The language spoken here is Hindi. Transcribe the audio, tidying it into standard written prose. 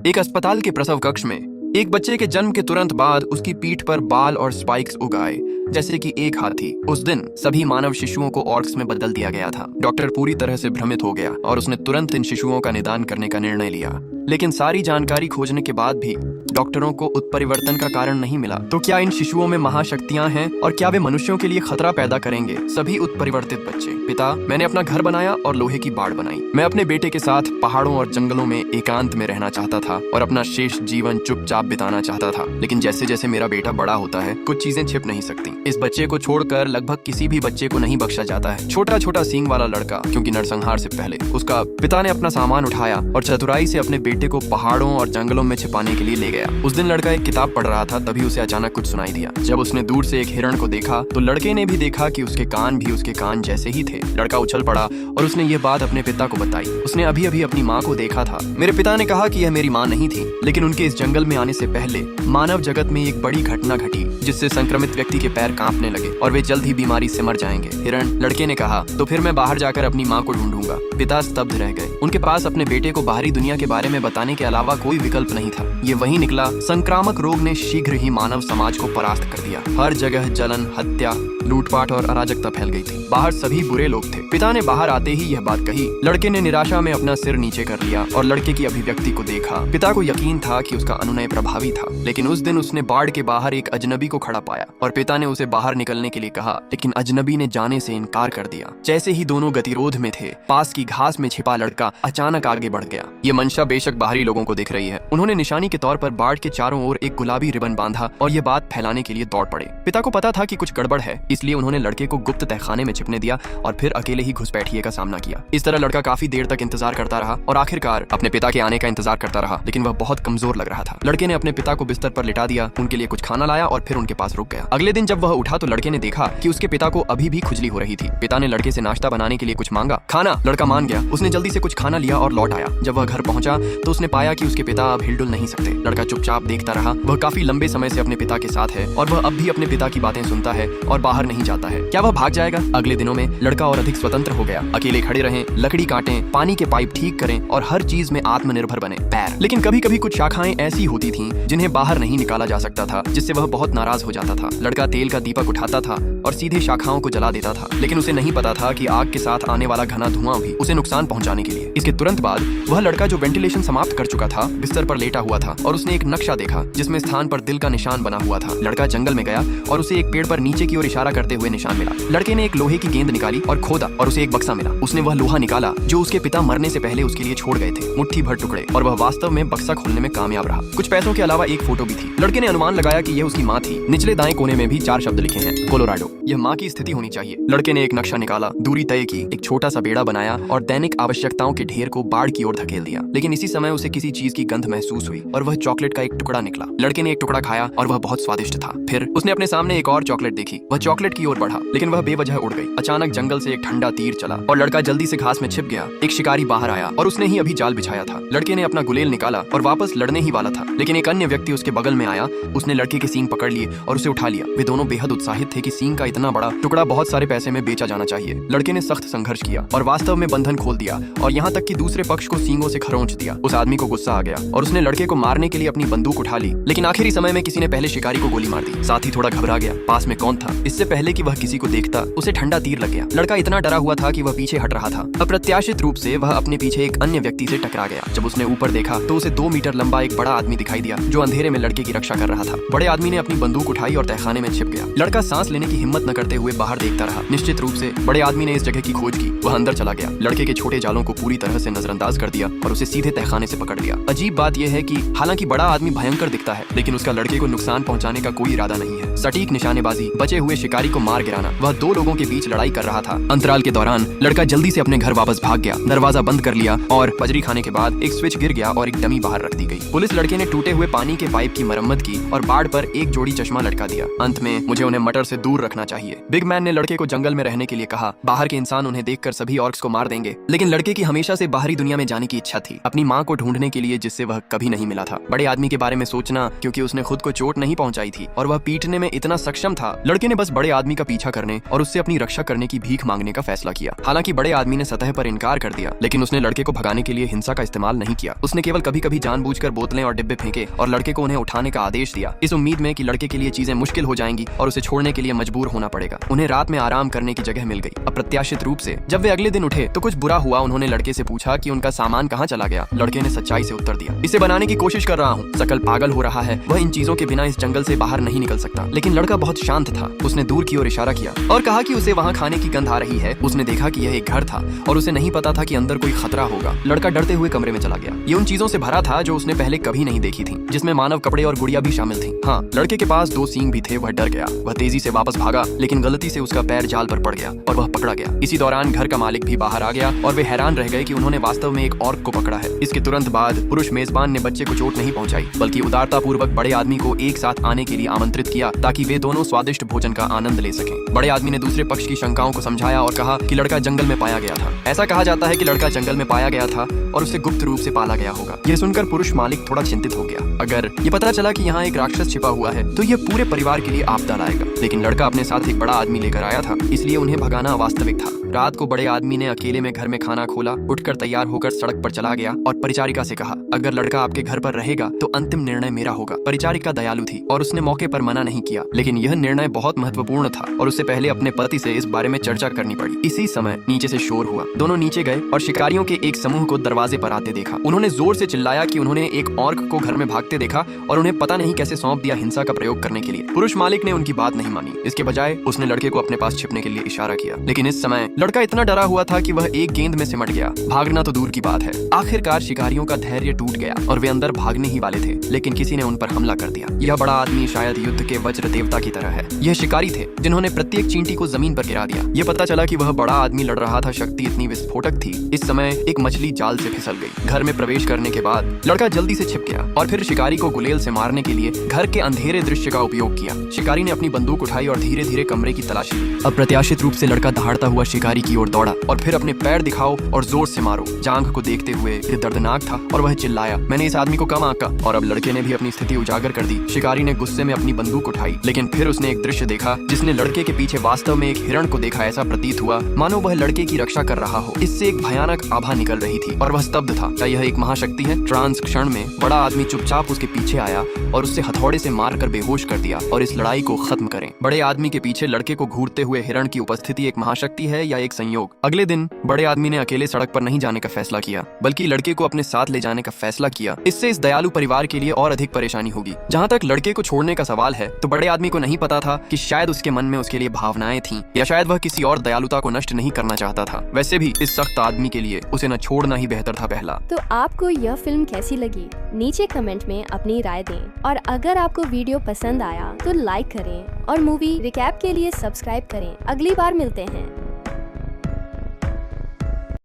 एक अस्पताल के प्रसव कक्ष में एक बच्चे के जन्म के तुरंत बाद उसकी पीठ पर बाल और स्पाइक्स उग आए, जैसे कि एक हाथी। उस दिन सभी मानव शिशुओं को ऑर्क्स में बदल दिया गया था। डॉक्टर पूरी तरह से भ्रमित हो गया और उसने तुरंत इन शिशुओं का निदान करने का निर्णय लिया। लेकिन सारी जानकारी खोजने के बाद भी डॉक्टरों को उत्परिवर्तन का कारण नहीं मिला। तो क्या इन शिशुओं में महाशक्तियां हैं और क्या वे मनुष्यों के लिए खतरा पैदा करेंगे? सभी उत्परिवर्तित बच्चे। पिता, मैंने अपना घर बनाया और लोहे की बाड़ बनाई। मैं अपने बेटे के साथ पहाड़ों और जंगलों में एकांत में रहना चाहता था और अपना शेष जीवन चुपचाप बिताना चाहता था। लेकिन जैसे जैसे मेरा बेटा बड़ा होता है, कुछ चीजें छिप नहीं सकती। इस बच्चे को छोड़कर लगभग किसी भी बच्चे को नहीं बख्शा जाता है। छोटा छोटा सींग वाला लड़का, क्योंकि नरसंहार से पहले उसका पिता ने अपना सामान उठाया और चतुराई से अपने बेटे को पहाड़ों और जंगलों में छिपाने के लिए ले गया। उस दिन लड़का एक किताब पढ़ रहा था, तभी उसे अचानक कुछ सुनाई दिया। जब उसने दूर से एक हिरण को देखा तो लड़के ने भी देखा कि उसके कान भी उसके कान जैसे ही थे। लड़का उछल पड़ा और उसने ये बात अपने पिता को बताई। उसने अभी अभी अपनी माँ को देखा था। मेरे पिता ने कहा कि यह मेरी माँ नहीं थी, लेकिन उनके इस जंगल में आने से पहले मानव जगत में एक बड़ी घटना घटी जिससे संक्रमित व्यक्ति के पैर कांपने लगे और वे जल्द ही बीमारी से मर जाएंगे। हिरण लड़के ने कहा, तो फिर मैं बाहर जाकर अपनी माँ को ढूंढूंगा। पिता स्तब्ध रह गए। उनके पास अपने बेटे को बाहरी दुनिया के बारे में बताने के अलावा कोई विकल्प नहीं था। ये वही निकला, संक्रामक रोग ने शीघ्र ही मानव समाज को परास्त कर दिया। हर जगह जलन, हत्या, लूटपाट और अराजकता फैल गई थी। बाहर सभी बुरे लोग थे। पिता ने बाहर आते ही यह बात कही। लड़के ने निराशा में अपना सिर नीचे कर लिया और लड़के की अभिव्यक्ति को देखा। पिता को यकीन था कि उसका अनुनय प्रभावी था, लेकिन उस दिन उसने बाड़ के बाहर एक अजनबी को खड़ा पाया और पिता ने उसे बाहर निकलने के लिए कहा, लेकिन अजनबी ने जाने से इनकार कर दिया। जैसे ही दोनों गतिरोध में थे, पास की घास में छिपा लड़का अचानक आगे बढ़ गया। ये मंशा बेशक बाहरी लोगों को दिख रही है। उन्होंने निशानी के तौर पर बाड़ के चारों ओर एक गुलाबी रिबन बांधा और ये बात फैलाने के लिए दौड़ पड़े। पिता को पता था कि कुछ गड़बड़ है, इसलिए उन्होंने लड़के को गुप्त तहखाने में छिपने दिया और फिर अकेले ही घुसपैठिए का सामना किया। इस तरह लड़का काफी देर तक इंतजार करता रहा और आखिरकार अपने पिता के आने का इंतजार करता रहा, लेकिन वह बहुत कमजोर लग रहा था। लड़के ने अपने पिता को बिस्तर पर लिटा दिया, उनके लिए कुछ खाना लाया और फिर उनके पास रुक गया। अगले दिन जब वह उठा तो लड़के ने देखा कि उसके पिता को अभी भी खुजली हो रही थी। पिता ने लड़के से नाश्ता बनाने के लिए कुछ मांगा। खाना, लड़का मान गया। उसने जल्दी से कुछ खाना लिया और लौट आया। जब वह घर पहुंचा तो उसने पाया कि उसके पिता अब हिलडुल नहीं सकते। लड़का चुपचाप देखता रहा। वह काफी लंबे समय से अपने पिता के साथ है और वह अब भी अपने पिता की बातें सुनता है और बाहर नहीं जाता है। क्या वह भाग जाएगा? अगले दिनों में लड़का और अधिक स्वतंत्र हो गया। अकेले खड़े रहें, लकड़ी काटें, पानी के पाइप ठीक करें और हर चीज में आत्मनिर्भर बने। पैर, लेकिन कभी कभी कुछ शाखाएं ऐसी होती थीं जिन्हें बाहर नहीं निकाला जा सकता था, जिससे वह बहुत नाराज हो जाता था। लड़का तेल का दीपक उठाता था और सीधे शाखाओं को जला देता था, लेकिन उसे नहीं पता था कि आग के साथ आने वाला घना धुआं भी उसे नुकसान पहुंचाने के लिए। इसके तुरंत बाद वह लड़का जो वेंटिलेशन समाप्त कर चुका था, बिस्तर पर लेटा हुआ था और उसने एक नक्शा देखा जिसमें स्थान पर दिल का निशान बना हुआ था। लड़का जंगल में गया और उसे एक पेड़ पर नीचे की ओर इशारा करते हुए निशान मिला। लड़के ने एक लोहे की गेंद निकाली और खोदा और उसे एक बक्सा मिला। उसने वह लोहा निकाला जो उसके पिता मरने से पहले उसके लिए छोड़ गए थे, मुट्ठी भर टुकड़े, और वह वास्तव में बक्सा खोलने में कामयाब रहा। कुछ पैसों के अलावा एक फोटो भी थी। लड़के ने अनुमान लगाया कि यह उसकी माँ थी। निचले दाएं कोने में भी 4 शब्द लिखे हैं, कोलोराडो। यह माँ की स्थिति होनी चाहिए। लड़के ने एक नक्शा निकाला, दूरी तय की, एक छोटा सा बेड़ा बनाया और दैनिक आवश्यकताओं के ढेर को बाढ़ की ओर धकेल दिया। लेकिन इसी समय उसे किसी चीज की गंध महसूस हुई और वह चॉकलेट का एक टुकड़ा निकला। लड़के ने एक टुकड़ा खाया और वह बहुत स्वादिष्ट था। फिर उसने अपने सामने एक और चॉकलेट देखी। वह चॉकलेट की ओर बढ़ा, लेकिन वह बेवजह उड़ गई। अचानक जंगल से एक ठंडा तीर चला और लड़का जल्दी से घास में छिप गया। एक शिकारी बाहर आया और उसने ही अभी जाल बिछाया था। लड़के ने अपना गुलेल निकाला और वापस लड़ने ही वाला था, लेकिन एक अन्य व्यक्ति उसके बगल में आया। उसने लड़के के सींग पकड़ लिए और उसे उठा लिया। वे दोनों बेहद उत्साहित थे कि सींग का इतना बड़ा टुकड़ा बहुत सारे पैसे में बेचा जाना चाहिए। लड़के ने सख्त संघर्ष किया और वास्तव में बंधन खोल दिया और यहाँ तक कि दूसरे पक्ष को सींगों से खरोंच दिया। उस आदमी को गुस्सा आ गया और उसने लड़के को मारने के लिए अपनी बंदूक उठा ली, लेकिन आखिरी समय में किसी ने पहले शिकारी को गोली मार दी। साथ ही थोड़ा घबरा गया। पास में कौन था? इससे पहले कि वह किसी को देखता, उसे ठंडा तीर लग गया। लड़का इतना डरा हुआ था कि वह पीछे हट रहा था। अप्रत्याशित रूप से वह अपने पीछे एक अन्य व्यक्ति से टकरा गया। जब उसने ऊपर देखा तो उसे 2 मीटर लंबा एक बड़ा आदमी दिखाई दिया जो अंधेरे में लड़के की रक्षा कर रहा था। बड़े आदमी ने अपनी बंदूक उठाई और तहखाने में छिप गया। लड़का सांस लेने की हिम्मत न करते हुए बाहर देखता रहा। निश्चित रूप से बड़े आदमी ने इस जगह की खोज की। वह अंदर चला गया, लड़के के छोटे जालों को पूरी तरह से नजरअंदाज कर दिया और उसे सीधे तहखाने से पकड़ लिया। अजीब बात यह है कि हालांकि बड़ा आदमी भयंकर दिखता है, लेकिन उसका लड़के को नुकसान पहुंचाने का कोई इरादा नहीं है। सटीक निशानेबाजी, बचे हुए शिकारी को मार गिराना। वह 2 लोगों के बीच लड़ाई कर रहा था। अंतराल के दौरान लड़का जल्दी से अपने घर वापस भाग गया, दरवाजा बंद कर लिया और बजरी खाने के बाद एक स्विच गिर गया और एक डमी बाहर रख दी गई। पुलिस लड़के ने टूटे हुए पानी के पाइप की मरम्मत की और बाड़ पर एक जोड़ी चश्मा लटका दिया। अंत में मुझे उन्हें मटर से दूर रखना चाहिए। बिग मैन ने लड़के को जंगल में रहने के लिए कहा। बाहर के इंसान उन्हें देखकर सभी ऑर्क्स को मार देंगे, लेकिन लड़के की हमेशा से बाहरी दुनिया में जाने की इच्छा थी। अपनी माँ माँ को ढूंढने के लिए जिससे वह कभी नहीं मिला था। बड़े आदमी के बारे में सोचना, क्योंकि उसने खुद को चोट नहीं पहुंचाई थी और वह पीटने में इतना सक्षम था, लड़के ने बस बड़े आदमी का पीछा करने और उससे अपनी रक्षा करने की भीख मांगने का फैसला किया। हालांकि बड़े आदमी ने सतह पर इनकार कर दिया, लेकिन उसने लड़के को भगाने के लिए हिंसा का इस्तेमाल नहीं किया। उसने केवल कभी कभी जानबूझकर बोतलें और डिब्बे फेंके और लड़के को उन्हें उठाने का आदेश दिया, इस उम्मीद में कि लड़के के लिए चीजें मुश्किल हो जाएंगी और उसे छोड़ने के लिए मजबूर होना पड़ेगा। उन्हें रात में आराम करने की जगह मिल गई। अप्रत्याशित रूप से जब वे अगले दिन उठे तो कुछ बुरा हुआ। उन्होंने लड़के से पूछा कि उनका सामान कहाँ चला गया। लड़के ने सच्चाई से उत्तर दिया, इसे बनाने की कोशिश कर रहा हूँ। सकल पागल हो रहा है, वह इन चीजों के बिना इस जंगल से बाहर नहीं निकल सकता। लेकिन लड़का बहुत शांत था। उसने दूर की ओर इशारा किया और कहा कि उसे वहाँ खाने की गंध आ रही है। उसने देखा कि यह एक घर था और उसे नहीं पता था कि अंदर कोई खतरा होगा। लड़का डरते हुए कमरे में चला गया। ये उन चीजों से भरा था जो उसने पहले कभी नहीं देखी थी, जिसमें मानव कपड़े और गुड़िया भी शामिल थी। हाँ, लड़के के पास 2 सींग भी थे। वह डर गया। वह तेजी से वापस भागा, लेकिन गलती से उसका पैर जाल पर पड़ गया और वह पकड़ा गया। इसी दौरान घर का मालिक भी बाहर आ गया और वे हैरान रह गए कि उन्होंने वास्तव में एक ऑर्क को पकड़ा है। इसके तुरंत बाद पुरुष मेजबान ने बच्चे को चोट नहीं पहुंचाई, बल्कि उदारतापूर्वक बड़े आदमी को एक साथ आने के लिए आमंत्रित किया ताकि वे दोनों स्वादिष्ट भोजन का आनंद ले सकें। बड़े आदमी ने दूसरे पक्ष की शंकाओं को समझाया और कहा कि लड़का जंगल में पाया गया था। ऐसा कहा जाता है कि लड़का जंगल में पाया गया था और उसे गुप्त रूप से पाला गया होगा। यह सुनकर पुरुष मालिक थोड़ा चिंतित हो गया। अगर ये पता चला कि यहाँ एक राक्षस छिपा हुआ है तो यह पूरे परिवार के लिए आपदा लाएगा। लेकिन लड़का अपने साथ एक बड़ा आदमी लेकर आया था, इसलिए उन्हें भगाना अवास्तविक था। रात को बड़े आदमी ने अकेले में घर में खाना खोला, उठकर तैयार होकर सड़क पर चला गया और परिचारिका से कहा, अगर लड़का आपके घर पर रहेगा तो अंतिम निर्णय मेरा होगा। परिचारिका दयालु थी और उसने मौके पर मना नहीं किया, लेकिन यह निर्णय बहुत महत्वपूर्ण था और उसे पहले अपने पति से इस बारे में चर्चा करनी पड़ी। इसी समय नीचे से शोर हुआ। दोनों नीचे गए और शिकारियों के एक समूह को दरवाजे पर आते देखा। उन्होंने जोर से चिल्लाया कि उन्होंने एक ऑर्क को घर में भागते देखा और उन्हें पता नहीं कैसे सौंप दिया हिंसा का प्रयोग करने के लिए। पुरुष मालिक ने उनकी बात नहीं मानी। इसके बजाय उसने लड़के को अपने पास छिपने के लिए इशारा किया, लेकिन इस समय लड़का इतना डरा हुआ था कि वह एक गेंद में सिमट गया। भागना तो दूर की बात है। आखिरकार शिकारियों का धैर्य टूट गया और वे अंदर भागने ही वाले थे, लेकिन किसी ने उन पर हमला कर दिया। यह बड़ा आदमी शायद युद्ध के वज्र देवता की तरह है। यह शिकारी थे जिन्होंने प्रत्येक चींटी को जमीन पर गिरा दिया। यह पता चला कि वह बड़ा आदमी लड़ रहा था शक्ति इतनी विस्फोटक थी। इस समय एक मछली जाल से फिसल गई। घर में प्रवेश करने के बाद लड़का जल्दी से छिप गया और फिर शिकारी को गुलेल से मारने के लिए घर के अंधेरे दृश्य का उपयोग किया। शिकारी ने अपनी बंदूक उठाई और धीरे धीरे कमरे की तलाशी ली। अप्रत्याशित रूप से लड़का दहाड़ता हुआ शिकारी की ओर दौड़ा और फिर अपने पैर दिखाओ और जोर से मारो। जांघ को देखते हुए यह दर्दनाक था और वह चिल्लाया, मैंने इस आदमी को कम आंका। और अब लड़के ने भी अपनी स्थिति उजागर कर दी। शिकारी ने गुस्से में अपनी बंदूक उठाई, लेकिन फिर उसने एक दृश्य देखा जिसने लड़के के पीछे वास्तव में एक हिरण को देखा। ऐसा प्रतीत हुआ मानो वह लड़के की रक्षा कर रहा हो। इससे एक भयानक आभा निकल रही थी और वह स्तब्ध था। क्या यह एक महाशक्ति है? ट्रांस क्षण में बड़ा आदमी चुपचाप उसके पीछे आया और उससे हथौड़े से मारकर बेहोश कर दिया और इस लड़ाई को खत्म करें। बड़े आदमी के पीछे लड़के को घूरते हुए हिरण की उपस्थिति एक महाशक्ति है या एक संयोग? अगले दिन बड़े आदमी ने अकेले सड़क पर नहीं जाने का फैसला किया, बल्कि लड़के को अपने साथ ले जाने का फैसला किया। इससे इस दयालु परिवार के लिए और अधिक परेशानी होगी। जहाँ तक लड़के को छोड़ने का सवाल है, तो बड़े आदमी को नहीं पता था कि शायद उसके मन में उसके लिए भावनाएं थीं, या शायद वह किसी और दयालुता को नष्ट नहीं करना चाहता था। वैसे भी इस सख्त आदमी के लिए उसे न छोड़ना ही बेहतर था पहला। तो आपको यह फिल्म कैसी लगी? नीचे कमेंट में अपनी राय दें और अगर आपको वीडियो पसंद आया तो लाइक करें और मूवी रिकैप के लिए सब्सक्राइब करें। अगली बार मिलते हैं।